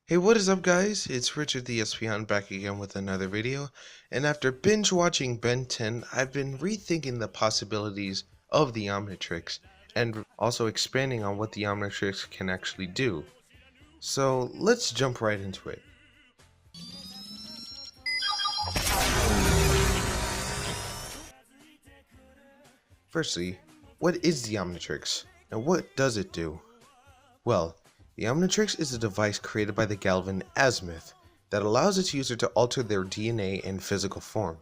Hey, what is up guys? It's Richard the Espion back again with another video, and after binge watching Ben 10, I've been rethinking the possibilities of the Omnitrix, and also expanding on what the Omnitrix can actually do. So let's jump right into it. Firstly, what is the Omnitrix, and what does it do? Well, the Omnitrix is a device created by the Galvan Azimuth that allows its user to alter their DNA in physical form.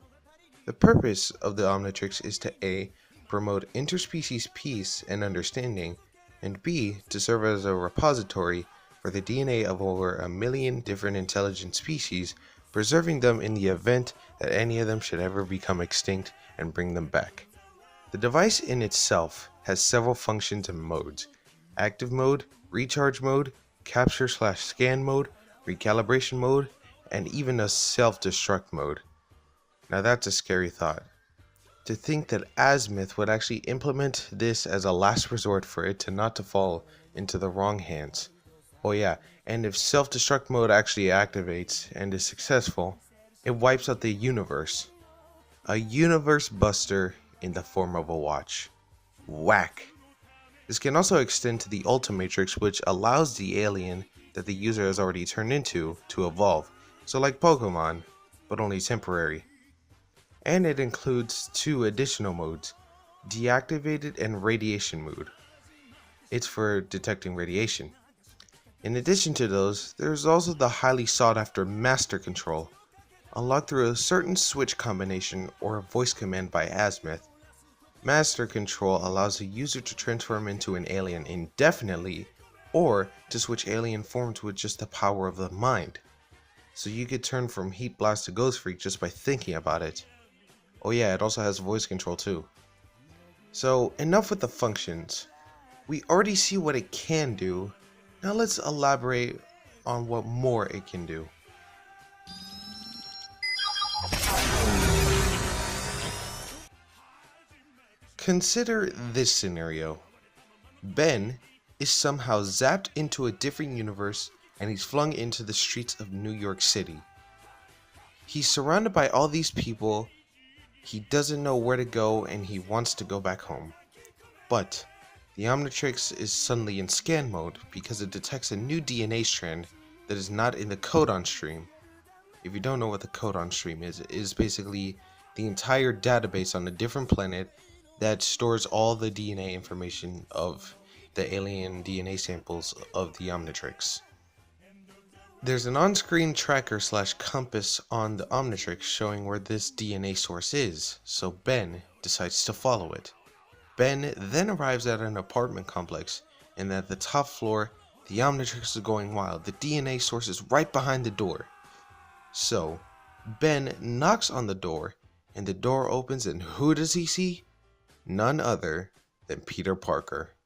The purpose of the Omnitrix is to A. promote interspecies peace and understanding, and B. to serve as a repository for the DNA of over 1 million different intelligent species, preserving them in the event that any of them should ever become extinct and bring them back. The device in itself has several functions and modes: active mode, recharge mode, capture/scan mode, recalibration mode, and even a self-destruct mode. Now that's a scary thought. To think that Azimuth would actually implement this as a last resort for it to fall into the wrong hands. Oh yeah, and if self-destruct mode actually activates and is successful, it wipes out the universe. A universe buster in the form of a watch. Whack! This can also extend to the Ultimatrix, which allows the alien that the user has already turned into to evolve, so like Pokemon, but only temporary. And it includes 2 additional modes, deactivated and radiation mode. It's for detecting radiation. In addition to those, there's also the highly sought after Master Control, unlocked through a certain switch combination or a voice command by Azimuth. Master Control allows the user to transform into an alien indefinitely, or to switch alien forms with just the power of the mind. So you could turn from Heat Blast to Ghost Freak just by thinking about it. Oh yeah, it also has voice control too. So enough with the functions. We already see what it can do. Now let's elaborate on what more it can do. Consider this scenario. Ben is somehow zapped into a different universe and he's flung into the streets of New York City. He's surrounded by all these people, he doesn't know where to go and he wants to go back home. But the Omnitrix is suddenly in scan mode because it detects a new DNA strand that is not in the codon stream. If you don't know what the codon stream is, it is basically the entire database on a different planet that stores all the DNA information of the alien DNA samples of the Omnitrix. There's an on-screen tracker/compass on the Omnitrix showing where this DNA source is, so Ben decides to follow it. Ben then arrives at an apartment complex, and at the top floor, the Omnitrix is going wild. The DNA source is right behind the door. So, Ben knocks on the door, and the door opens, and who does he see? None other than Peter Parker.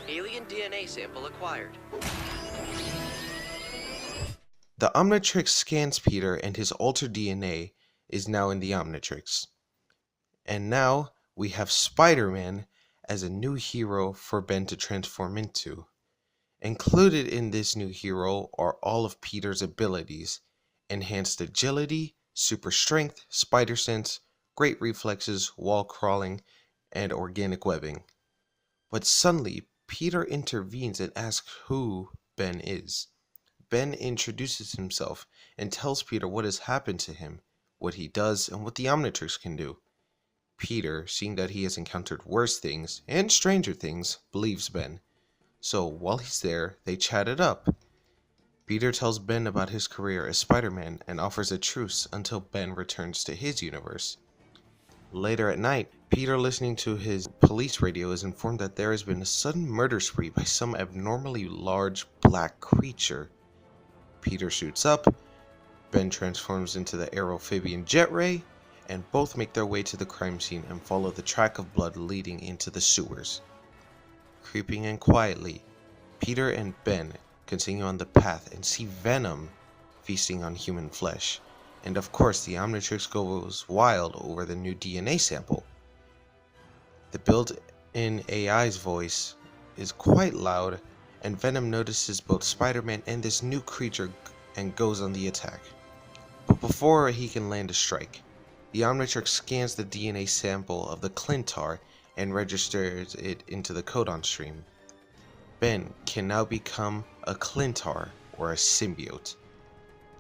Alien DNA sample acquired. The Omnitrix scans Peter and his altered DNA is now in the Omnitrix. And now we have Spider-Man as a new hero for Ben to transform into. Included in this new hero are all of Peter's abilities: enhanced agility, super strength, spider sense, great reflexes, wall crawling, and organic webbing. But suddenly, Peter intervenes and asks who Ben is. Ben introduces himself and tells Peter what has happened to him, what he does, and what the Omnitrix can do. Peter, seeing that he has encountered worse things and stranger things, believes Ben. So while he's there, they chat it up. Peter tells Ben about his career as Spider-Man and offers a truce until Ben returns to his universe. Later at night, Peter, listening to his police radio, is informed that there has been a sudden murder spree by some abnormally large black creature. Peter shoots up, Ben transforms into the aerophibian Jet Ray, and both make their way to the crime scene and follow the track of blood leading into the sewers. Creeping in quietly, Peter and Ben continue on the path and see Venom feasting on human flesh, and of course the Omnitrix goes wild over the new DNA sample. The built-in AI's voice is quite loud and Venom notices both Spider-Man and this new creature and goes on the attack. But before he can land a strike, the Omnitrix scans the DNA sample of the Clintar and registers it into the codon stream. Ben can now become a Clintar, or a symbiote.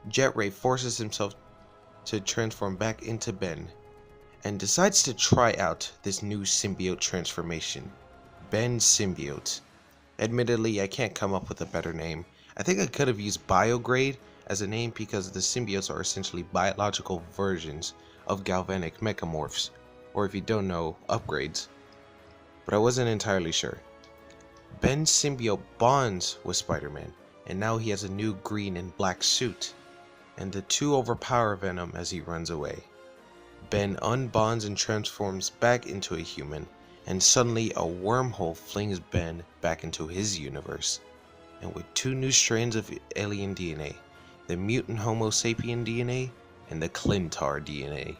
Jet Ray forces himself to transform back into Ben, and decides to try out this new symbiote transformation, Ben Symbiote. Admittedly, I can't come up with a better name. I think I could have used Biograde as a name because the symbiotes are essentially biological versions of galvanic mechamorphs, or if you don't know, upgrades. But I wasn't entirely sure. Ben's symbiote bonds with Spider-Man, and now he has a new green and black suit, and the two overpower Venom as he runs away. Ben unbonds and transforms back into a human, and suddenly a wormhole flings Ben back into his universe. And with two new strands of alien DNA, the mutant Homo sapien DNA and the Clintar DNA.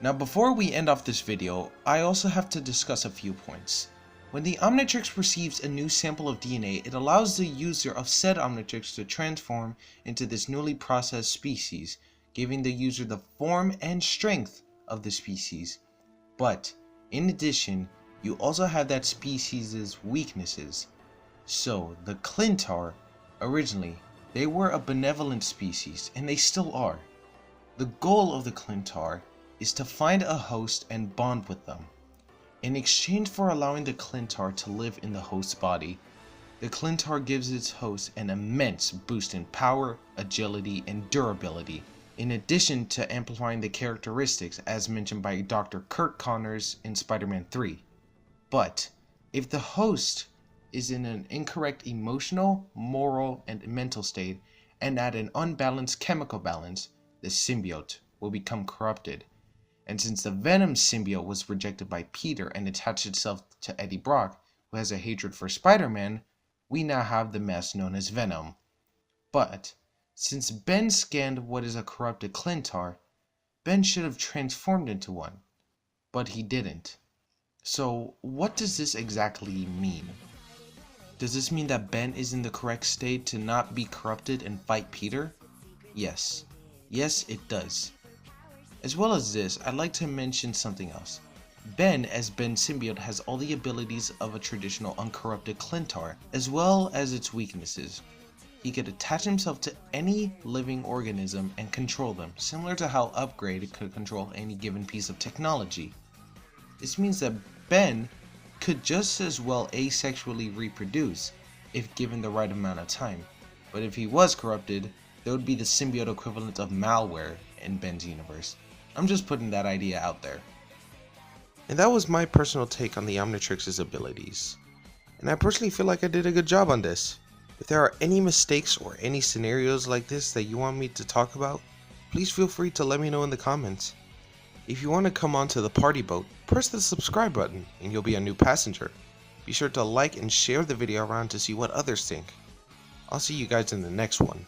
Now before we end off this video, I also have to discuss a few points. When the Omnitrix receives a new sample of DNA, it allows the user of said Omnitrix to transform into this newly processed species, giving the user the form and strength of the species. But, in addition, you also have that species' weaknesses. So, the Clintar, originally, they were a benevolent species, and they still are. The goal of the Clintar is to find a host and bond with them. In exchange for allowing the Clintar to live in the host's body, the Clintar gives its host an immense boost in power, agility, and durability, in addition to amplifying the characteristics as mentioned by Dr. Kurt Connors in Spider-Man 3. But, if the host is in an incorrect emotional, moral, and mental state, and at an unbalanced chemical balance, the symbiote will become corrupted. And since the Venom symbiote was rejected by Peter and attached itself to Eddie Brock, who has a hatred for Spider-Man, we now have the mess known as Venom. But, since Ben scanned what is a corrupted Clintar, Ben should have transformed into one. But he didn't. So, what does this exactly mean? Does this mean that Ben is in the correct state to not be corrupted and fight Peter? Yes. Yes, it does. As well as this, I'd like to mention something else. Ben, as Ben Symbiote, has all the abilities of a traditional uncorrupted Clintar, as well as its weaknesses. He could attach himself to any living organism and control them, similar to how Upgrade could control any given piece of technology. This means that Ben could just as well asexually reproduce, if given the right amount of time. But if he was corrupted, that would be the symbiote equivalent of malware in Ben's universe. I'm just putting that idea out there. And that was my personal take on the Omnitrix's abilities. And I personally feel like I did a good job on this. If there are any mistakes or any scenarios like this that you want me to talk about, please feel free to let me know in the comments. If you want to come onto the party boat, press the subscribe button and you'll be a new passenger. Be sure to like and share the video around to see what others think. I'll see you guys in the next one.